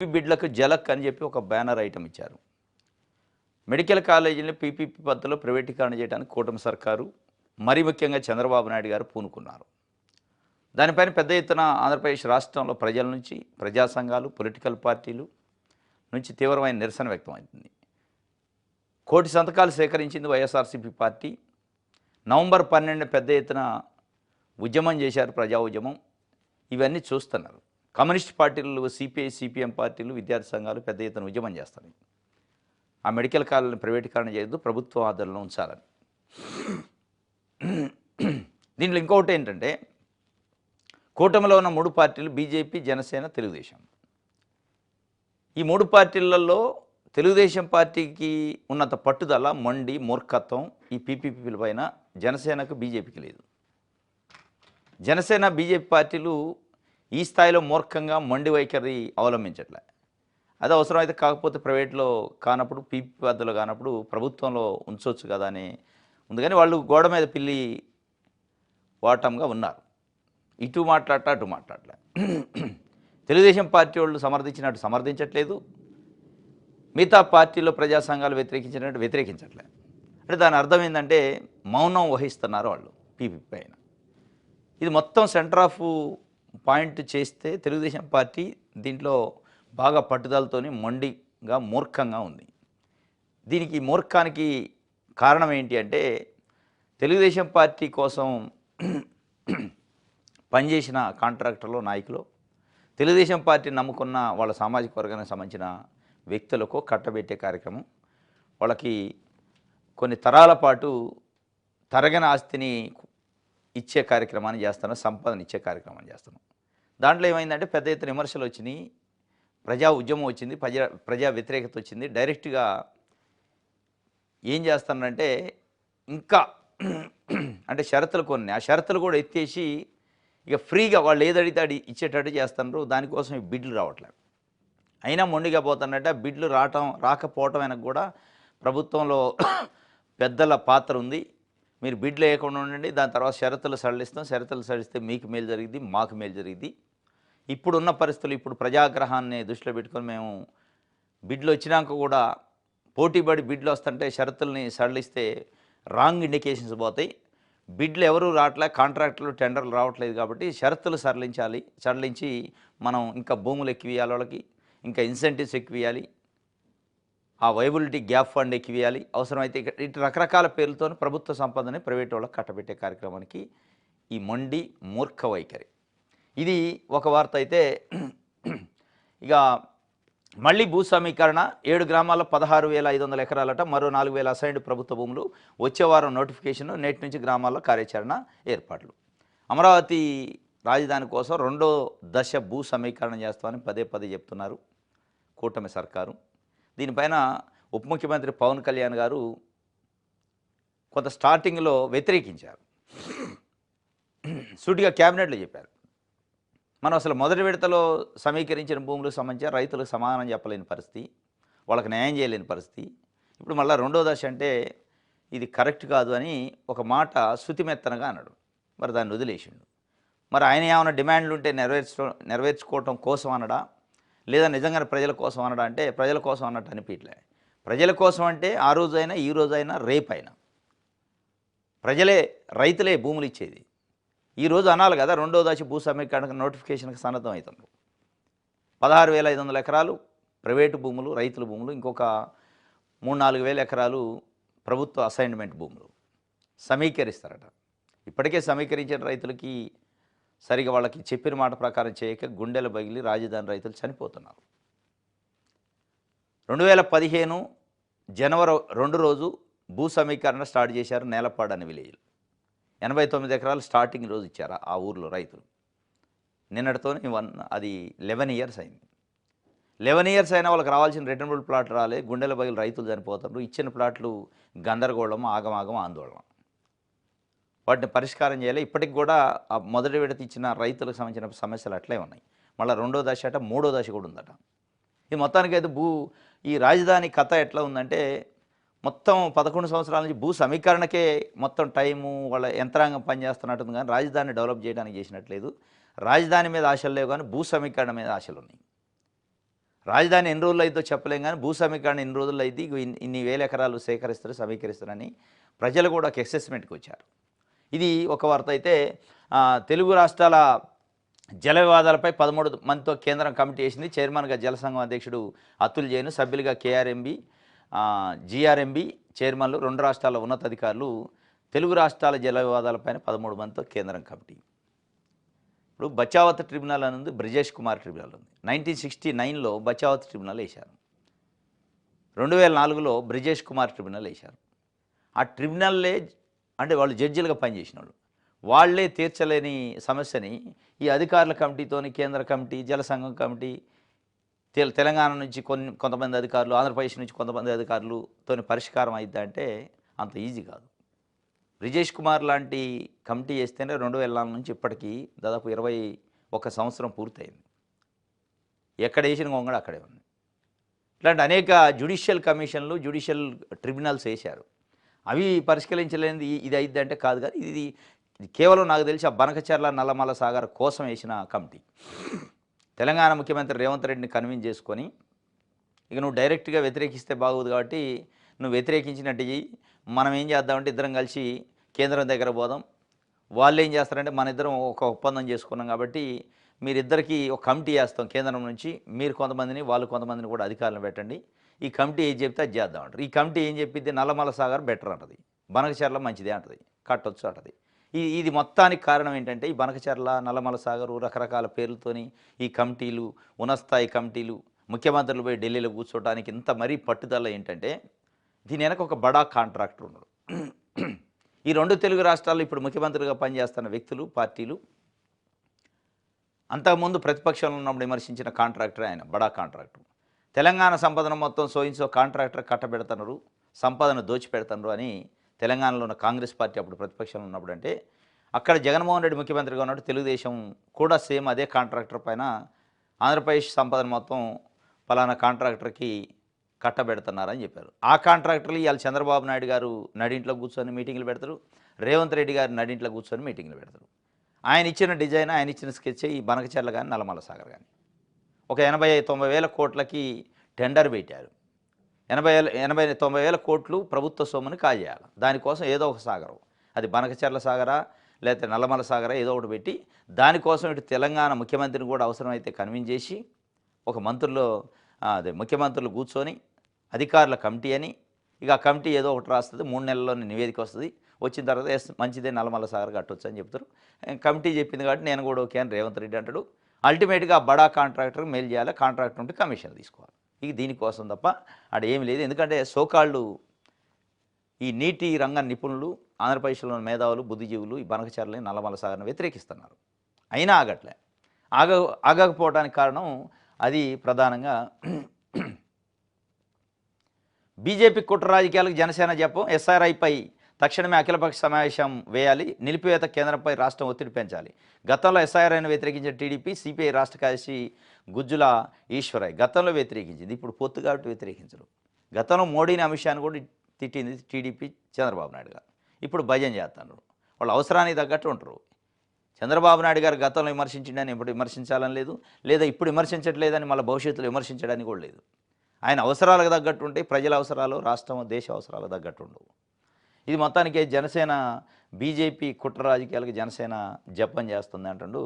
బిడ్లకు జలక్ అని చెప్పి ఒక బ్యానర్ ఐటమ్ ఇచ్చారు. మెడికల్ కాలేజీని పీపీపీ పద్ధతిలో ప్రైవేటీకరణ చేయడానికి కూటమి సర్కారు, మరీ ముఖ్యంగా చంద్రబాబు నాయుడు గారు పూనుకున్నారు. దానిపైన పెద్ద ఎత్తున ఆంధ్రప్రదేశ్ రాష్ట్రంలో ప్రజల నుంచి, ప్రజా సంఘాలు, పొలిటికల్ పార్టీలు నుంచి తీవ్రమైన నిరసన వ్యక్తమవుతుంది. 1 కోటి సంతకాలు సేకరించింది వైఎస్ఆర్సీపీ పార్టీ. నవంబర్ 12 పెద్ద ఎత్తున ఉద్యమం చేశారు, ప్రజా ఉద్యమం. ఇవన్నీ చూస్తున్నారు. కమ్యూనిస్ట్ పార్టీలు, సిపిఐ, సిపిఎం పార్టీలు, విద్యార్థి సంఘాలు పెద్ద ఎత్తున ఉద్యమం చేస్తాయి. ఆ మెడికల్ కాలేజీని ప్రైవేటీకరణ చేయొద్దు, ప్రభుత్వ ఆధీనంలో ఉంచాలని. దీంట్లో ఇంకొకటి ఏంటంటే, కూటమిలో ఉన్న 3 పార్టీలు బీజేపీ, జనసేన, తెలుగుదేశం. ఈ 3 పార్టీలలో తెలుగుదేశం పార్టీకి ఉన్నంత పట్టుదల, మొండి, మూర్ఖత్వం ఈ పీపీపీల పైన జనసేనకు, బీజేపీకి లేదు. జనసేన, బీజేపీ పార్టీలు ఈ స్థాయిలో మూర్ఖంగా మొండి వైఖరి అవలంబించట్లే. అది అవసరమైతే కాకపోతే ప్రైవేట్లో కానప్పుడు, పీపీ పద్ధతిలో కానప్పుడు ప్రభుత్వంలో ఉంచవచ్చు కదా అని ఉంది. కానీ వాళ్ళు గోడ మీద పిల్లి వాటంగా ఉన్నారు. ఇటు మాట్లాడటం, అటు మాట్లాడలే. తెలుగుదేశం పార్టీ వాళ్ళు సమర్థించినట్టు సమర్థించట్లేదు, మిగతా పార్టీలో ప్రజా సంఘాలు వ్యతిరేకించినట్టు వ్యతిరేకించట్లే. అంటే దాని అర్థం ఏంటంటే మౌనం వహిస్తున్నారు వాళ్ళు పీపీ పైన. ఇది మొత్తం సెంటర్ ఆఫ్ పాయింట్ చేస్తే తెలుగుదేశం పార్టీ దీంట్లో బాగా పట్టుదలతోని మొండిగా, మూర్ఖంగా ఉంది. దీనికి మూర్ఖానికి కారణం ఏంటి అంటే, తెలుగుదేశం పార్టీ కోసం పనిచేసిన కాంట్రాక్టర్లు, నాయకులు, తెలుగుదేశం పార్టీ నమ్ముకున్న వాళ్ళ సామాజిక వర్గానికి సంబంధించిన వ్యక్తులకు కట్టబెట్టే కార్యక్రమం, వాళ్ళకి కొన్ని తరాల పాటు తరగని ఆస్తిని ఇచ్చే కార్యక్రమాన్ని చేస్తున్నాం, సంపదను ఇచ్చే కార్యక్రమాన్ని చేస్తున్నాం. దాంట్లో ఏమైందంటే పెద్ద ఎత్తున విమర్శలు వచ్చినాయి, ప్రజా ఉద్యమం వచ్చింది, ప్రజా వ్యతిరేకత వచ్చింది. డైరెక్ట్గా ఏం చేస్తున్నారంటే ఇంకా అంటే షరతులు కొన్ని, ఆ షరతులు కూడా ఎత్తేసి ఇక ఫ్రీగా వాళ్ళు ఏదడితే అది ఇచ్చేటట్టు చేస్తున్నారు. దానికోసం ఈ బిడ్లు రావట్లేదు. అయినా మొండిగా పోతున్నట్టే బిడ్లు రాకపోవటం వెనక కూడా ప్రభుత్వంలో పెద్దల పాత్ర ఉంది. మీరు బిడ్లు వేయకుండా ఉండండి, దాని తర్వాత షరతులు సడలిస్తాం, షరతులు సడిస్తే మీకు మేలు జరిగింది, మాకు మేలు జరిగింది. ఇప్పుడున్న పరిస్థితులు, ఇప్పుడు ప్రజాగ్రహాన్ని దృష్టిలో పెట్టుకొని మేము బిడ్లు వచ్చినాక కూడా పోటీపడి బిడ్లు వస్తుంటే షరతుల్ని సడలిస్తే రాంగ్ ఇండికేషన్స్ పోతాయి. బిడ్లు ఎవరు రావట్లే, కాంట్రాక్టులు, టెండర్లు రావట్లేదు. కాబట్టి షరతులు సడలించి మనం ఇంకా భూములు ఎక్కువేయాలి, వాళ్ళకి ఇంకా ఇన్సెంటివ్స్ ఎక్కువేయాలి, ఆ వైబిలిటీ గ్యాప్ ఫండ్ ఎక్కువేయాలి, అవసరమైతే ఇటు రకరకాల పేర్లతో ప్రభుత్వ సంపదని ప్రైవేట్ వాళ్ళకి కట్టబెట్టే కార్యక్రమానికి ఈ మొండి మూర్ఖ వైఖరి. ఇది ఒక వార్త అయితే, ఇక మళ్ళీ భూ సమీకరణ 7 గ్రామాల్లో 16,500 ఎకరాలట, మరో 4,000 అసైన్డ్ ప్రభుత్వ భూములు. వచ్చే వారం నోటిఫికేషన్, నేటి నుంచి గ్రామాల్లో కార్యాచరణ ఏర్పాట్లు. అమరావతి రాజధాని కోసం 2వ దశ భూ సమీకరణ చేస్తామని పదే పదే చెప్తున్నారు కూటమి సర్కారు. దీనిపైన ఉప ముఖ్యమంత్రి పవన్ కళ్యాణ్ గారు కొంత స్టార్టింగ్లో వ్యతిరేకించారు, సూటిగా క్యాబినెట్లో చెప్పారు. మనం అసలు మొదటి విడతలో సమీకరించిన భూములకు సంబంధించి రైతులకు సమాధానం చెప్పలేని పరిస్థితి, వాళ్ళకి న్యాయం చేయలేని పరిస్థితి. ఇప్పుడు మళ్ళీ 2వ దశ అంటే ఇది కరెక్ట్ కాదు అని ఒక మాట శృతిమెత్తనగా అన్నాడు. మరి దాన్ని వదిలేసిండు. మరి ఆయన ఏమైనా డిమాండ్లు ఉంటే నెరవేర్చుకోవటం కోసం అనడా, లేదా నిజంగానే ప్రజల కోసం అనడా అంటే ప్రజల కోసం అన్నట్టు అనిపించలే. ప్రజల కోసం అంటే ఆ రోజైనా, ఈ రోజైనా, రేపైనా ప్రజలే, రైతులే భూములు ఇచ్చేది. ఈరోజు అనాలి కదా 2వ దశ భూ సమీకరణ నోటిఫికేషన్కి సన్నద్ధం అవుతున్నారు. 16,500 ఎకరాలు ప్రైవేటు భూములు, రైతుల భూములు, ఇంకొక 3-4 వేల ఎకరాలు ప్రభుత్వ అసైన్మెంట్ భూములు సమీకరిస్తారట. ఇప్పటికే సమీకరించిన రైతులకి సరిగా వాళ్ళకి చెప్పిన మాట ప్రకారం చేయక గుండెల బగిలి రాజధాని రైతులు చనిపోతున్నారు. 2015 జనవరి 2 రోజు భూ సమీకరణ స్టార్ట్ చేశారు నేలపాడు అనే విలేజ్లో. 89 ఎకరాలు స్టార్టింగ్ రోజు ఇచ్చారు ఆ ఊర్లో రైతులు. నిన్నటితో అది 11 ఇయర్స్ అయింది. 11 ఇయర్స్ అయినా వాళ్ళకి రావాల్సిన రిటర్నబుల్ ప్లాట్ రాలే, గుండెల బగిలి రైతులు చనిపోతున్నారు. ఇచ్చిన ప్లాట్లు గందరగోళం, ఆగమాగం, ఆందోళన. వాటిని పరిష్కారం చేయాలి. ఇప్పటికి కూడా ఆ మొదటి విడత ఇచ్చిన రైతులకు సంబంధించిన సమస్యలు అట్లే ఉన్నాయి. మళ్ళీ 2వ దశ అట, 3వ దశ కూడా ఉందట. ఇది మొత్తానికైతే ఈ రాజధాని కథ ఎట్లా ఉందంటే, మొత్తం 11 సంవత్సరాల నుంచి భూ సమీకరణకే మొత్తం టైము, వాళ్ళ యంత్రాంగం పనిచేస్తున్నట్టుంది. కానీ రాజధాని డెవలప్ చేయడానికి చేసినట్లేదు. రాజధాని మీద ఆశలు లేవు, కానీ భూ సమీకరణ మీద ఆశలు ఉన్నాయి. రాజధాని ఎన్ని రోజులు అయిద్దో చెప్పలేం కానీ భూ సమీకరణ ఎన్ని రోజుల్లో అయితే ఇన్ని వేల ఎకరాలు సేకరిస్తారు సమీకరిస్తారని ప్రజలు కూడా ఒక అసెస్మెంట్కి వచ్చారు. ఇది ఒక వార్త అయితే తెలుగు రాష్ట్రాల జల వివాదాలపై 13 మందితో కేంద్రం కమిటీ వేసింది. చైర్మన్గా జలసంఘం అధ్యక్షుడు అతుల్ జైన్, సభ్యులుగా కేఆర్ఎంబి, జీఆర్ఎంబి చైర్మన్లు, 2 రాష్ట్రాల ఉన్నతాధికారులు. తెలుగు రాష్ట్రాల జల వివాదాలపైన 13 మందితో కేంద్రం కమిటీ. ఇప్పుడు బచావత్ ట్రిబ్యునల్ అని ఉంది, బ్రిజేష్ కుమార్ ట్రిబ్యునల్ ఉంది. 1969లో బచావత్ ట్రిబ్యునల్ వేశారు, 2004లో బ్రిజేష్ కుమార్ ట్రిబ్యునల్ వేశారు. ఆ ట్రిబ్యునల్లే అంటే వాళ్ళు జడ్జిలుగా పనిచేసిన వాళ్ళే తీర్చలేని సమస్యని ఈ అధికారుల కమిటీతోని కేంద్ర కమిటీ, జలసంఘం కమిటీ, తెలంగాణ నుంచి కొంతమంది అధికారులు, ఆంధ్రప్రదేశ్ నుంచి కొంతమంది అధికారులతోని పరిష్కారం అయిద్దంటే అంత ఈజీ కాదు. బ్రిజేష్ కుమార్ లాంటి కమిటీ వేస్తేనే 2004 నుంచి ఇప్పటికీ దాదాపు 21 సంవత్సరం పూర్తయింది. ఎక్కడ వేసిన గొంగడ అక్కడే ఉంది. ఇట్లాంటి అనేక జ్యుడిషియల్ కమిషన్లు, జ్యుడిషియల్ ట్రిబ్యునల్స్ వేశారు. అవి పరిష్కరించలేనిది ఇది అయిద్దంటే కాదు. కానీ ఇది కేవలం నాకు తెలిసి ఆ బనకచర్ల నల్లమల సాగర్ కోసం వేసిన కమిటీ. తెలంగాణ ముఖ్యమంత్రి రేవంత్ రెడ్డిని కన్విన్స్ చేసుకొని ఇక నువ్వు డైరెక్ట్గా వ్యతిరేకిస్తే బాగోదు కాబట్టి నువ్వు వ్యతిరేకించినట్టు చెయ్యి, మనం ఏం చేద్దామంటే ఇద్దరం కలిసి కేంద్రం దగ్గర పోదాం, వాళ్ళు ఏం చేస్తారంటే మన ఇద్దరం ఒక ఒప్పందం చేసుకున్నాం కాబట్టి మీరిద్దరికీ ఒక కమిటీ వేస్తాం కేంద్రం నుంచి, మీరు కొంతమందిని వాళ్ళు కొంతమందిని కూడా అధికారులను పెట్టండి, ఈ కమిటీ ఏం చెప్తే అది చేద్దాం అంటారు. ఈ కమిటీ ఏం చెప్పింది నల్లమల సాగర్ బెటర్ అంటది, బనకచర్ల మంచిదే అంటది, కట్టొచ్చు అంటది. ఇది మొత్తానికి కారణం ఏంటంటే ఈ బనకచర్ల, నల్లమల సాగరు రకరకాల పేర్లతోని ఈ కమిటీలు, ఉన్నతస్థాయి కమిటీలు, ముఖ్యమంత్రులు పోయి ఢిల్లీలో కూర్చోవడానికి ఇంత మరీ పట్టుదల ఏంటంటే దీని వెనక ఒక బడా కాంట్రాక్టర్ ఉన్నాడు. ఈ 2 తెలుగు రాష్ట్రాల్లో ఇప్పుడు ముఖ్యమంత్రిగా పనిచేస్తున్న వ్యక్తులు, పార్టీలు అంతకుముందు ప్రతిపక్షంలో ఉన్నప్పుడు విమర్శించిన కాంట్రాక్టర్ ఆయన, బడా కాంట్రాక్టర్. తెలంగాణ సంపదను మొత్తం సోయించో కాంట్రాక్టర్ కట్టబెడుతున్నారు, సంపదను దోచిపెడుతున్నారు అని తెలంగాణలో ఉన్న కాంగ్రెస్ పార్టీ అప్పుడు ప్రతిపక్షంలో ఉన్నప్పుడు అంటే అక్కడ జగన్మోహన్ రెడ్డి ముఖ్యమంత్రిగా ఉన్నప్పుడు తెలుగుదేశం కూడా సేమ్ అదే కాంట్రాక్టర్ పైన ఆంధ్రప్రదేశ్ సంపదను మొత్తం పలానా కాంట్రాక్టర్కి కట్టబెడుతున్నారని చెప్పారు. ఆ కాంట్రాక్టర్లు ఇవాళ చంద్రబాబు నాయుడు గారు నడింట్లో కూర్చొని మీటింగ్లు పెడతారు, రేవంత్ రెడ్డి గారు నడింట్లో కూర్చొని మీటింగ్లు పెడతారు. ఆయన ఇచ్చిన డిజైన్, ఆయన ఇచ్చిన స్కెచ్ ఈ బనకచర్ల కానీ నల్లమల సాగర్ కానీ ఒక 80-90 వేల కోట్లకి టెండర్ పెట్టారు. 80-90 వేల కోట్లు ప్రభుత్వ సొమ్ముని కాజేయాలి. దానికోసం ఏదో ఒక సాగరం, అది బనకచర్ల సాగరా లేకపోతే నల్లమల సాగరా ఏదో ఒకటి పెట్టి దానికోసం ఇటు తెలంగాణ ముఖ్యమంత్రిని కూడా అవసరమైతే కన్విన్స్ చేసి ఒక ముఖ్యమంత్రులు కూర్చొని అధికారుల కమిటీ అని ఇక ఆ కమిటీ ఏదో ఒకటి రాస్తుంది, 3 నెలల్లోనే నివేదిక వస్తుంది. వచ్చిన తర్వాత మంచిదే నల్లమల సాగర్ కట్టొచ్చు అని చెప్తారు. కమిటీ చెప్పింది కాబట్టి నేను కూడా ఓకే అని రేవంత్ రెడ్డి అంటాడు. అల్టిమేట్గా ఆ బడా కాంట్రాక్టర్ మెయిల్ చేయాలి, కాంట్రాక్టర్ ఉంటే కమిషన్ తీసుకోవాలి. ఇక దీనికోసం తప్ప అక్కడ ఏమి లేదు. ఎందుకంటే సోకాళ్ళు ఈ నీటి రంగ నిపుణులు, ఆంధ్రప్రదేశ్లోని మేధావులు, బుద్ధిజీవులు ఈ బనకచర్లని నల్లమల సాగర్ని వ్యతిరేకిస్తున్నారు. అయినా ఆగట్లే. ఆగకపోవడానికి కారణం అది ప్రధానంగా బీజేపీ కుట్ర రాజకీయాలకు జనసేన జపం. ఎస్ఆర్ఐపై తక్షణమే అఖిలపక్ష సమావేశం వేయాలి, నిలిపివేత కేంద్రంపై రాష్ట్రం ఒత్తిడి పెంచాలి. గతంలో ఎస్ఐఆర్ఐను వ్యతిరేకించిన టీడీపీ, సిపిఐ రాష్ట్ర కార్యదర్శి గుజ్జుల ఈశ్వరయ్య గతంలో వ్యతిరేకించింది, ఇప్పుడు పొత్తు కాబట్టి వ్యతిరేకించరు. గతంలో మోడీని, అమిత్ షాను కూడా తిట్టింది టీడీపీ, చంద్రబాబు నాయుడు గారు. ఇప్పుడు భజన చేస్తున్నారు, వాళ్ళు అవసరానికి తగ్గట్టు ఉంటారు. చంద్రబాబు నాయుడు గారు గతంలో విమర్శించిండని ఇప్పుడు విమర్శించాలని లేదు, లేదా ఇప్పుడు విమర్శించట్లేదని మళ్ళీ భవిష్యత్తులో విమర్శించడానికి కూడా లేదు. ఆయన అవసరాలకు తగ్గట్టు ఉంటే ప్రజల అవసరాలు, రాష్ట్రం దేశ అవసరాలకు తగ్గట్టు ఉండవు. ఇది మొత్తానికి జనసేన బీజేపీ కుట్ర రాజకీయాలకు జనసేన జపం చేస్తుంది అంటుండు.